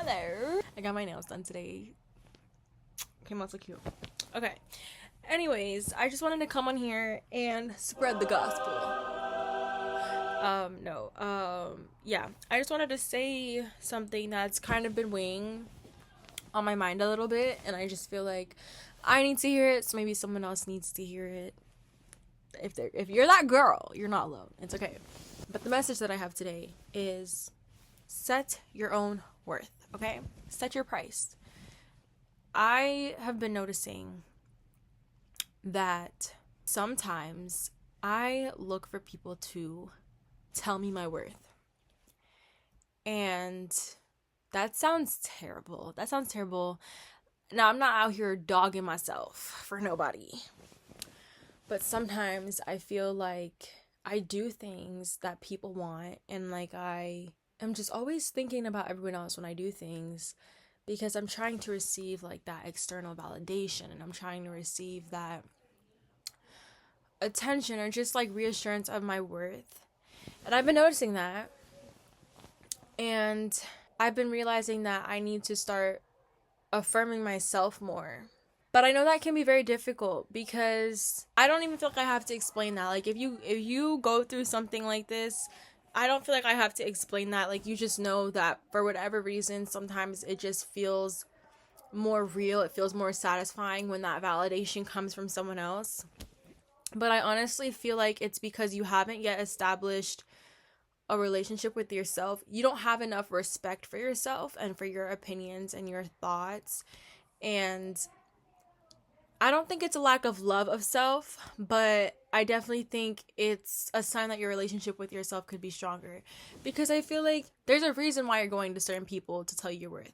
Hello. I got my nails done today. Came out so cute. Okay. Anyways, I just wanted to come on here and spread the gospel. Yeah. I just wanted to say something that's kind of been weighing on my mind a little bit, and I just feel like I need to hear it, so maybe someone else needs to hear it. If you're that girl, you're not alone. It's okay. But the message that I have today is set your own worth, okay? Set your price. I have been noticing that sometimes I look for people to tell me my worth. And that sounds terrible. Now, I'm not out here dogging myself for nobody. But sometimes I feel like I do things that people want, and like I am just always thinking about everyone else when I do things, because I'm trying to receive like that external validation, and I'm trying to receive that attention or just like reassurance of my worth. And I've been noticing that, and I've been realizing that I need to start affirming myself more. But I know that can be very difficult, because I don't even feel like I have to explain that. Like, if you go through something like this, I don't feel like I have to explain that. Like, you just know that for whatever reason, sometimes it just feels more real. It feels more satisfying when that validation comes from someone else. But I honestly feel like it's because you haven't yet established a relationship with yourself. You don't have enough respect for yourself and for your opinions and your thoughts. And I don't think it's a lack of love of self, but I definitely think it's a sign that your relationship with yourself could be stronger. Because I feel like there's a reason why you're going to certain people to tell you your worth.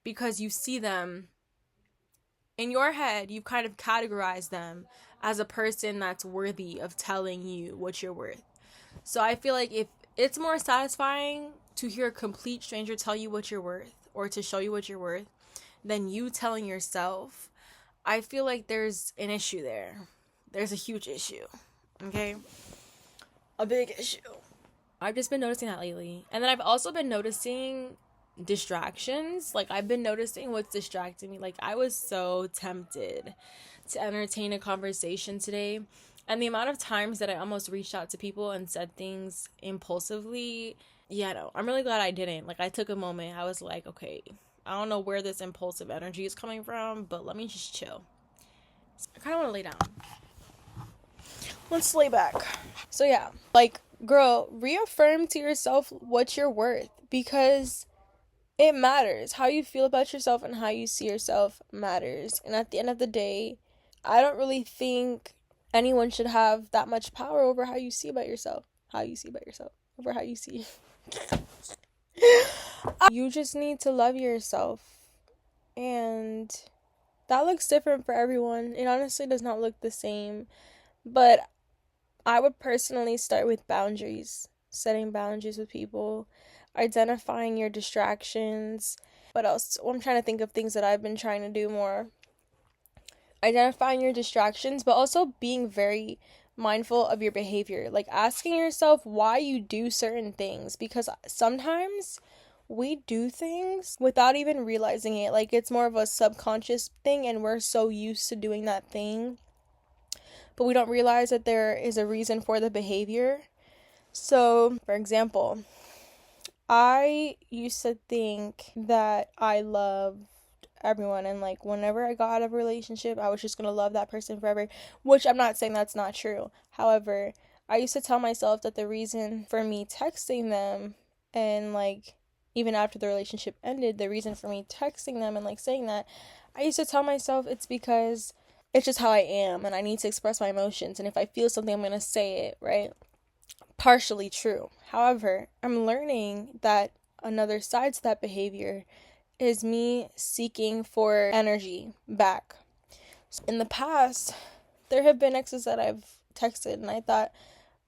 Because you see them in your head, you've kind of categorized them as a person that's worthy of telling you what you're worth. So I feel like if it's more satisfying to hear a complete stranger tell you what you're worth, or to show you what you're worth, than you telling yourself, I feel like there's an issue there. There's a huge issue. Okay? A big issue. I've just been noticing that lately. And then I've also been noticing distractions. Like, I've been noticing what's distracting me. Like, I was so tempted to entertain a conversation today. And the amount of times that I almost reached out to people and said things impulsively, no, I'm really glad I didn't. Like, I took a moment. I was like, okay, I don't know where this impulsive energy is coming from, but let me just chill. I kind of want to lay down. Let's lay back. So yeah, like, girl, reaffirm to yourself what you're worth, because it matters. How you feel about yourself and how you see yourself matters. And at the end of the day, I don't really think anyone should have that much power over how you see about yourself. Over how you see. You just need to love yourself. And that looks different for everyone. It honestly does not look the same. But I would personally start with boundaries. Setting boundaries with people. Identifying your distractions. What else? Well, I'm trying to think of things that I've been trying to do more. Identifying your distractions, but also being very mindful of your behavior. Like, asking yourself why you do certain things. Because sometimes we do things without even realizing it. Like, it's more of a subconscious thing, and we're so used to doing that thing, but we don't realize that there is a reason for the behavior. So, for example, I used to think that I loved everyone, and like, whenever I got out of a relationship, I was just gonna love that person forever, which I'm not saying that's not true. However, I used to tell myself that the reason for me texting them, and like, even after the relationship ended, the reason for me texting them and like saying that, I used to tell myself it's because it's just how I am, and I need to express my emotions, and if I feel something, I'm gonna say it, right? Partially true. However, I'm learning that another side to that behavior is me seeking for energy back. In the past, there have been exes that I've texted, and I thought,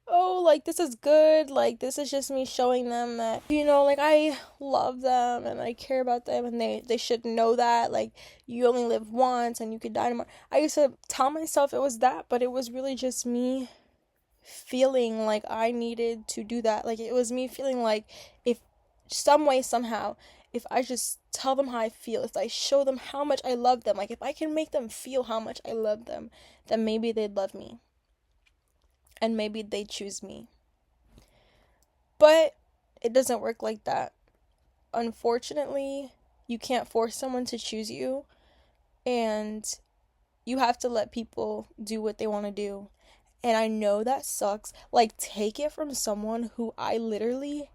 oh, like, this is good, like, this is just me showing them that, you know, like, I love them and I care about them, and they should know that, like, you only live once and you could die tomorrow. I used to tell myself it was that, but it was really just me feeling like I needed to do that. Like, it was me feeling like if some way, somehow, if I just tell them how I feel, if I show them how much I love them, like if I can make them feel how much I love them, then maybe they'd love me. And maybe they'd choose me. But it doesn't work like that. Unfortunately, you can't force someone to choose you, and you have to let people do what they want to do. And I know that sucks. Like, take it from someone who I literally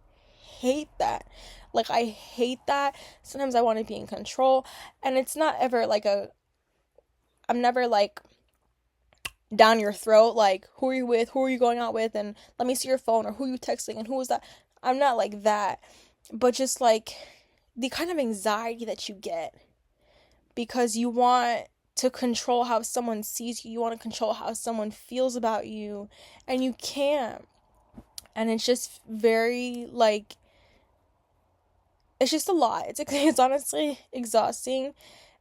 hate that. Like, I hate that. Sometimes I want to be in control. And it's not ever like I'm never like down your throat, like, who are you with? Who are you going out with? And let me see your phone, or who are you texting, and who is that? I'm not like that. But just like the kind of anxiety that you get because you want to control how someone sees you. You want to control how someone feels about you, and you can't. And it's just very, like, it's just a lot. It's honestly exhausting.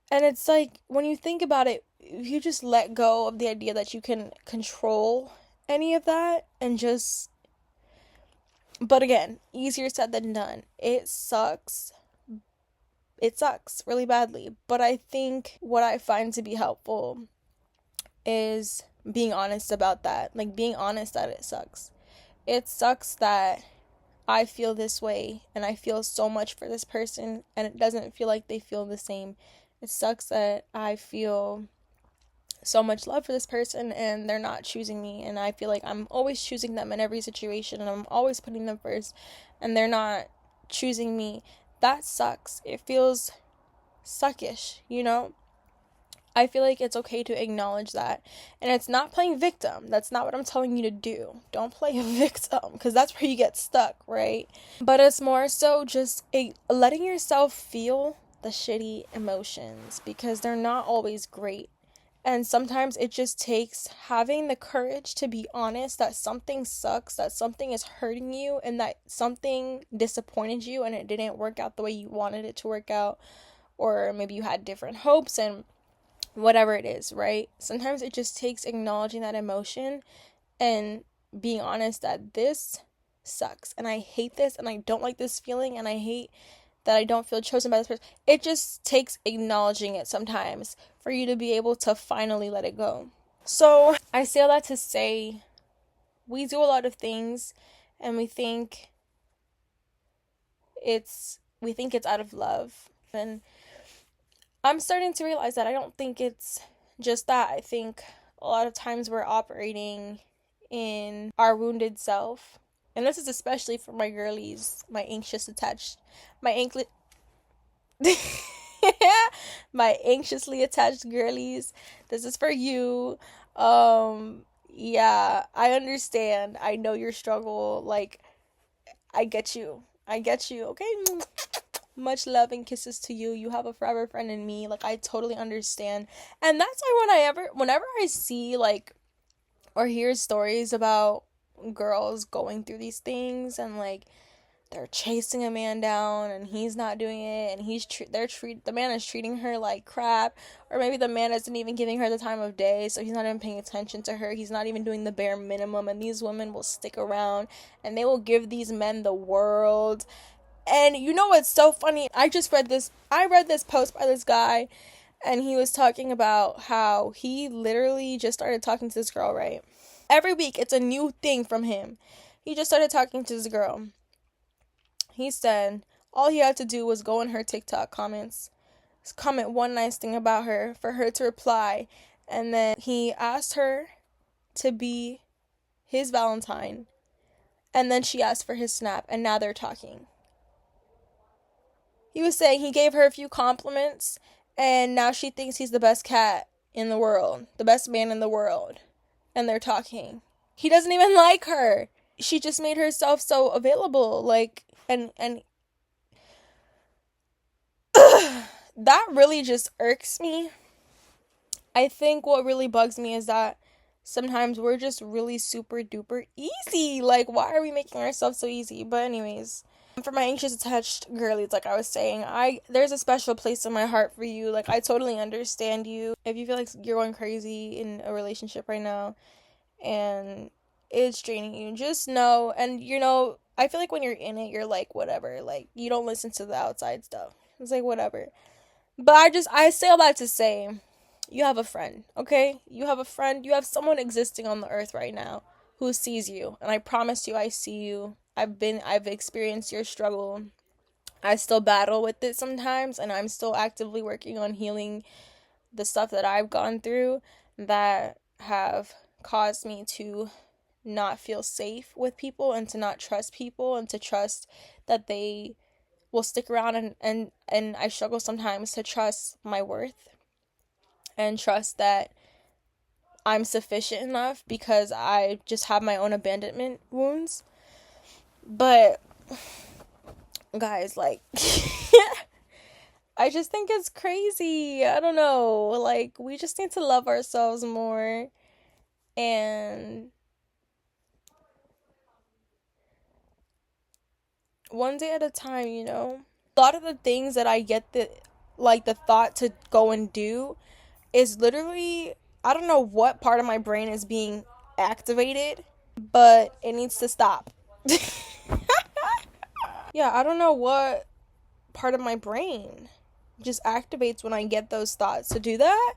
And it's like, when you think about it, if you just let go of the idea that you can control any of that and just, but again, easier said than done. It sucks really badly. But I think what I find to be helpful is being honest about that. Like, being honest that it sucks. It sucks that I feel this way and I feel so much for this person and it doesn't feel like they feel the same. It sucks that I feel so much love for this person and they're not choosing me, and I feel like I'm always choosing them in every situation and I'm always putting them first and they're not choosing me. That sucks. It feels suckish, you know? I feel like it's okay to acknowledge that. And it's not playing victim. That's not what I'm telling you to do. Don't play a victim, because that's where you get stuck, right? But it's more so just letting yourself feel the shitty emotions, because they're not always great. And sometimes it just takes having the courage to be honest that something sucks, that something is hurting you, and that something disappointed you and it didn't work out the way you wanted it to work out. Or maybe you had different hopes and whatever it is, right? Sometimes it just takes acknowledging that emotion and being honest that this sucks and I hate this and I don't like this feeling and I hate that I don't feel chosen by this person. It just takes acknowledging it sometimes for you to be able to finally let it go. So I say all that to say, we do a lot of things and we think it's out of love, and I'm starting to realize that I don't think it's just that. I think a lot of times we're operating in our wounded self. And this is especially for my girlies, my anxiously attached girlies. This is for you. Yeah, I understand. I know your struggle. Like, I get you, okay? Much love and kisses to you. You have a forever friend in me. Like, I totally understand. And that's why whenever I see, like, or hear stories about girls going through these things and, like, they're chasing a man down and he's not doing it and the man is treating her like crap, or maybe the man isn't even giving her the time of day, so he's not even paying attention to her, he's not even doing the bare minimum, and these women will stick around and they will give these men the world. And you know what's so funny? I read this post by this guy, and he was talking about how he literally just started talking to this girl, right? Every week, it's a new thing from him. He just started talking to this girl. He said all he had to do was go in her TikTok comments, comment one nice thing about her, for her to reply, and then he asked her to be his Valentine, and then she asked for his snap, and now they're talking. He was saying he gave her a few compliments, and now she thinks he's the best cat in the world, the best man in the world, and they're talking. He doesn't even like her. She just made herself so available, like, and that really just irks me. I think what really bugs me is that sometimes we're just really super duper easy. Like, why are we making ourselves so easy? But anyways, for my anxious attached girlies, like I was saying, there's a special place in my heart for you. Like, I totally understand you. If you feel like you're going crazy in a relationship right now and it's draining you, just know, and you know, I feel like when you're in it, you're like, whatever. Like, you don't listen to the outside stuff. It's like, whatever. But I say all that to say, you have a friend, okay? You have a friend. You have someone existing on the earth right now who sees you. And I promise you, I see you. I've experienced your struggle. I still battle with it sometimes, and I'm still actively working on healing the stuff that I've gone through that have caused me to not feel safe with people and to not trust people and to trust that they will stick around, and I struggle sometimes to trust my worth and trust that I'm sufficient enough because I just have my own abandonment wounds. But guys, like I just think it's crazy. I don't know. Like, we just need to love ourselves more and one day at a time, you know? A lot of the things that I get the thought to go and do is literally, I don't know what part of my brain is being activated, but it needs to stop. Yeah, I don't know what part of my brain just activates when I get those thoughts to do that.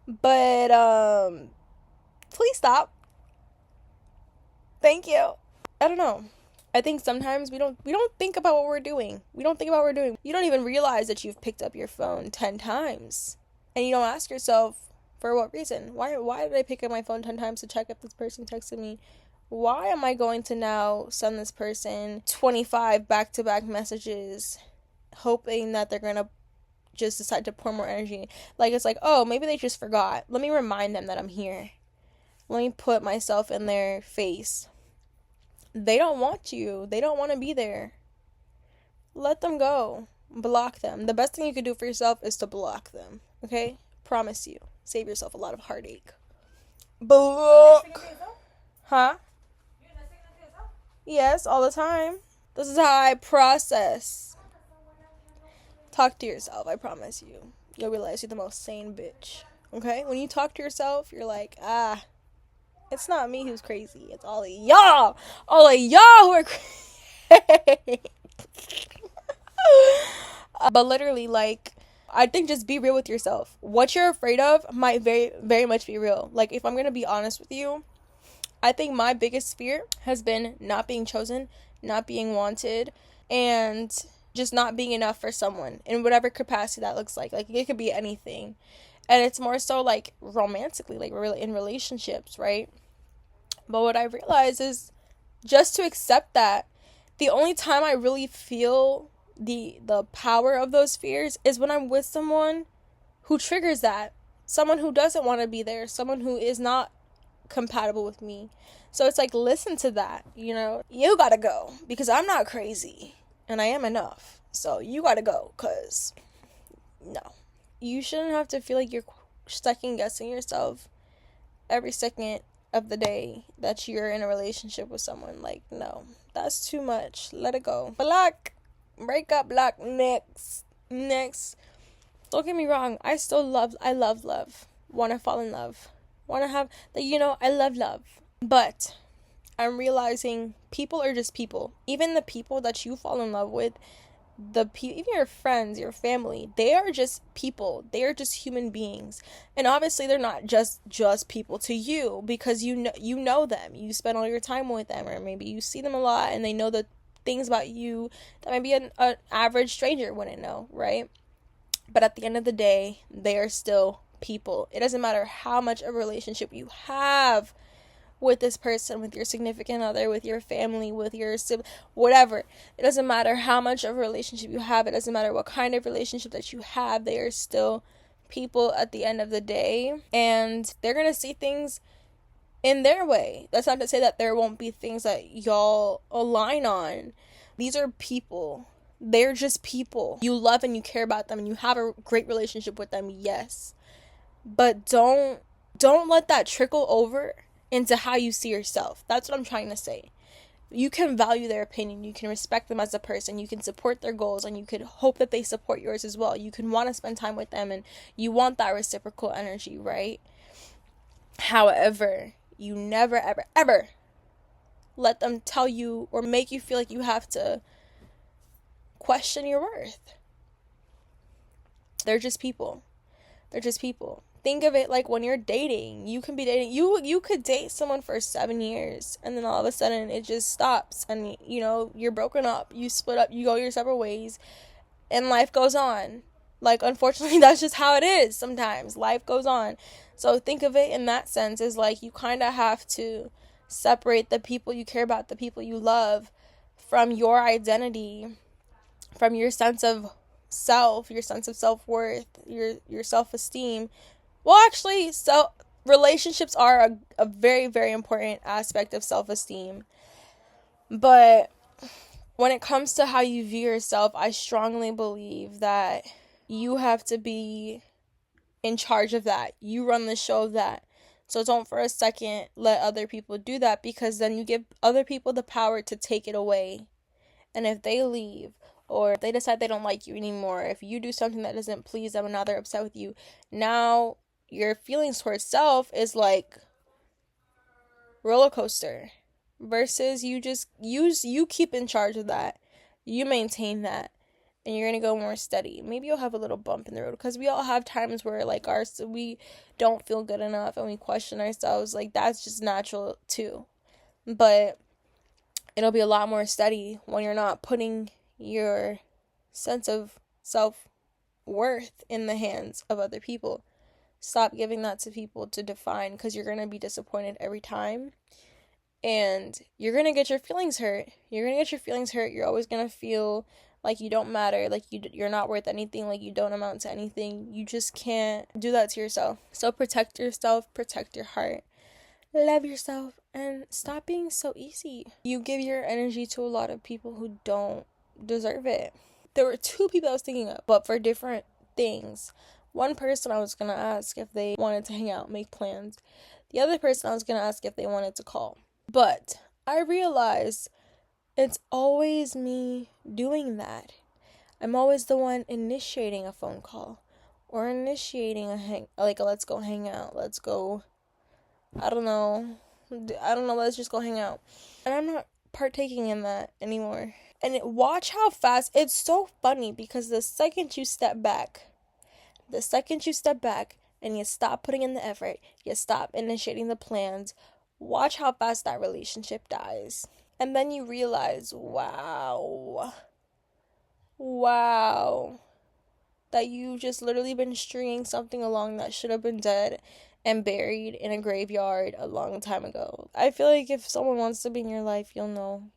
But please stop. Thank you. I don't know. I think sometimes we don't think about what we're doing. We don't think about what we're doing. You don't even realize that you've picked up your phone 10 times. And you don't ask yourself, for what reason? Why did I pick up my phone 10 times to check if this person texted me? Why am I going to now send this person 25 back-to-back messages hoping that they're going to just decide to pour more energy? Like, it's like, oh, maybe they just forgot. Let me remind them that I'm here. Let me put myself in their face. They don't want you. They don't want to be there. Let them go. Block them. The best thing you could do for yourself is to block them. Okay? Promise you. Save yourself a lot of heartache. Block. Huh? Yes, all the time. This is how I process. Talk to yourself, I promise you. You'll realize you're the most sane bitch. Okay? When you talk to yourself, you're like, it's not me who's crazy. It's all of y'all. All of y'all who are crazy. But literally, like, I think just be real with yourself. What you're afraid of might very, very much be real. Like, if I'm going to be honest with you, I think my biggest fear has been not being chosen, not being wanted, and just not being enough for someone in whatever capacity that looks like. Like, it could be anything. And it's more so, like, romantically, like, really in relationships, right? But what I realize is just to accept that the only time I really feel the power of those fears is when I'm with someone who triggers that. Someone who doesn't want to be there. Someone who is not compatible with me. So it's like, listen to that, you know? You gotta go because I'm not crazy and I am enough. So you gotta go because no. You shouldn't have to feel like you're second guessing yourself every second of the day that you're in a relationship with someone. Like, no, that's too much. Let it go. Block. Break up. Block. Next. Don't get me wrong. I love love. Want to fall in love. Want to have I love love. But I'm realizing people are just people. Even the people that you fall in love with, even your friends, your family, they are just people. They are just human beings. And obviously they're not just people to you because you know them. You spend all your time with them, or maybe you see them a lot and they know the things about you that maybe an average stranger wouldn't know, right? But at the end of the day, they are still people. It doesn't matter how much of a relationship you have with this person, with your significant other, with your family, with your sibling, whatever. It doesn't matter how much of a relationship you have. It doesn't matter what kind of relationship that you have. They are still people at the end of the day. And they're going to see things in their way. That's not to say that there won't be things that y'all align on. These are people. They're just people. You love and you care about them and you have a great relationship with them, yes. But don't let that trickle over into how you see yourself. That's what I'm trying to say. You can value their opinion. You can respect them as a person. You can support their goals, and you could hope that they support yours as well. You can want to spend time with them, and you want that reciprocal energy, right? However, you never, ever, ever let them tell you or make you feel like you have to question your worth. They're just people. They're just people. Think of it like when you're dating. You can be dating. You could date someone for 7 years, and then all of a sudden it just stops, and you're broken up. You split up. You go your separate ways, and life goes on. Like, unfortunately, that's just how it is sometimes. Life goes on. So think of it in that sense, is like you kind of have to separate the people you care about, the people you love, from your identity, from your sense of self, your sense of self-worth, your self-esteem. Well, actually, relationships are a very, very important aspect of self-esteem. But when it comes to how you view yourself, I strongly believe that you have to be in charge of that. You run the show of that. So don't for a second let other people do that, because then you give other people the power to take it away. And if they leave, or if they decide they don't like you anymore, if you do something that doesn't please them and now they're upset with you, now your feelings towards self is like roller coaster. Versus you keep in charge of that. You maintain that. And you're going to go more steady. Maybe you'll have a little bump in the road, because we all have times where like we don't feel good enough and we question ourselves. Like, that's just natural too. But it'll be a lot more steady when you're not putting your sense of self-worth in the hands of other people. Stop giving that to people to define, because you're going to be disappointed every time. And you're going to get your feelings hurt. You're going to get your feelings hurt. You're always going to feel like you don't matter, like you're not worth anything, like you don't amount to anything. You just can't do that to yourself. So protect yourself, protect your heart, love yourself, and stop being so easy. You give your energy to a lot of people who don't deserve it. There were 2 people I was thinking of, but for different things. One person I was going to ask if they wanted to hang out, make plans. The other person I was going to ask if they wanted to call. But I realized it's always me doing that. I'm always the one initiating a phone call, or initiating a let's go hang out. Let's go, I don't know, let's just go hang out. And I'm not partaking in that anymore. And watch how fast, it's so funny, because the second you step back and you stop putting in the effort, you stop initiating the plans, watch how fast that relationship dies. And then you realize, wow, that you just literally been stringing something along that should have been dead and buried in a graveyard a long time ago. I feel like if someone wants to be in your life, you'll know.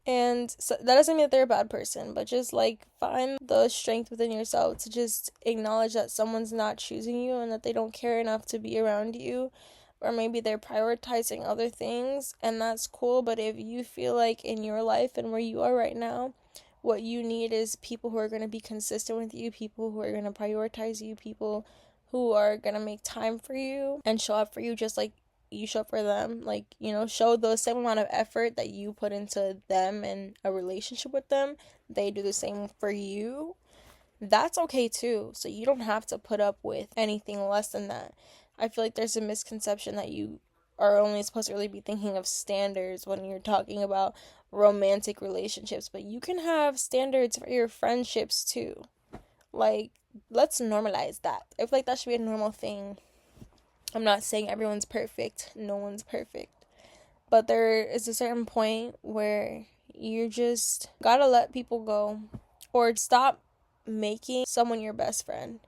And so that doesn't mean that they're a bad person, but just like find the strength within yourself to just acknowledge that someone's not choosing you and that they don't care enough to be around you. Or maybe they're prioritizing other things, and that's cool. But if you feel like in your life and where you are right now, what you need is people who are going to be consistent with you, people who are going to prioritize you, people who are going to make time for you and show up for you just like you show up for them. Like, show the same amount of effort that you put into them and a relationship with them, they do the same for you. That's okay too. So you don't have to put up with anything less than that. I feel like there's a misconception that you are only supposed to really be thinking of standards when you're talking about romantic relationships, but you can have standards for your friendships too. Like, let's normalize that. I feel like that should be a normal thing. I'm not saying everyone's perfect. No one's perfect. But there is a certain point where you just gotta let people go, or stop making someone your best friend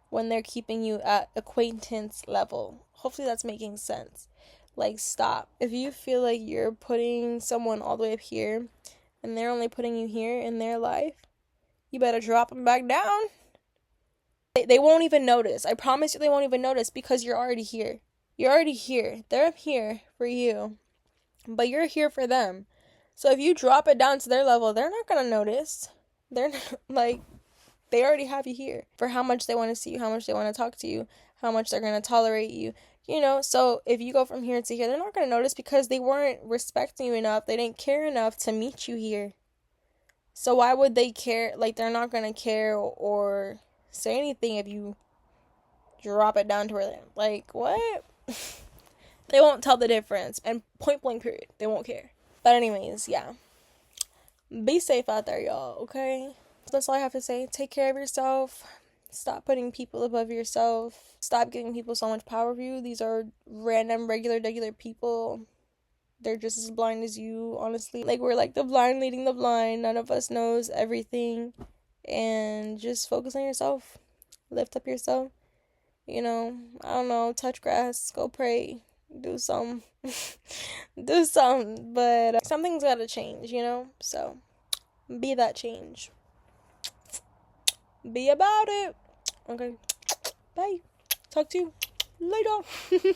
when they're keeping you at acquaintance level. Hopefully that's making sense. Like, stop. If you feel like you're putting someone all the way up here and they're only putting you here in their life, you better drop them back down. They won't even notice. I promise you they won't even notice, because you're already here. You're already here. They're here for you, but you're here for them. So if you drop it down to their level, they're not going to notice. They're not, like, they already have you here for how much they want to see you, how much they want to talk to you, how much they're going to tolerate you, So if you go from here to here, they're not going to notice, because they weren't respecting you enough. They didn't care enough to meet you here. So why would they care? Like, they're not going to care or say anything if you drop it down to where they're like, what? They won't tell the difference. And point blank period. They won't care. But anyways, yeah. Be safe out there, y'all, okay? That's all I have to say. Take care of yourself. Stop putting people above yourself. Stop giving people so much power over you. These are random, regular people. They're just as blind as you, honestly. Like, we're like the blind leading the blind. None of us knows everything. And just focus on yourself. Lift up yourself. You know, I don't know, touch grass, go pray, do something. Do something. But something's gotta change, you know? So, be that change. Be about it. Okay. Bye. Talk to you later.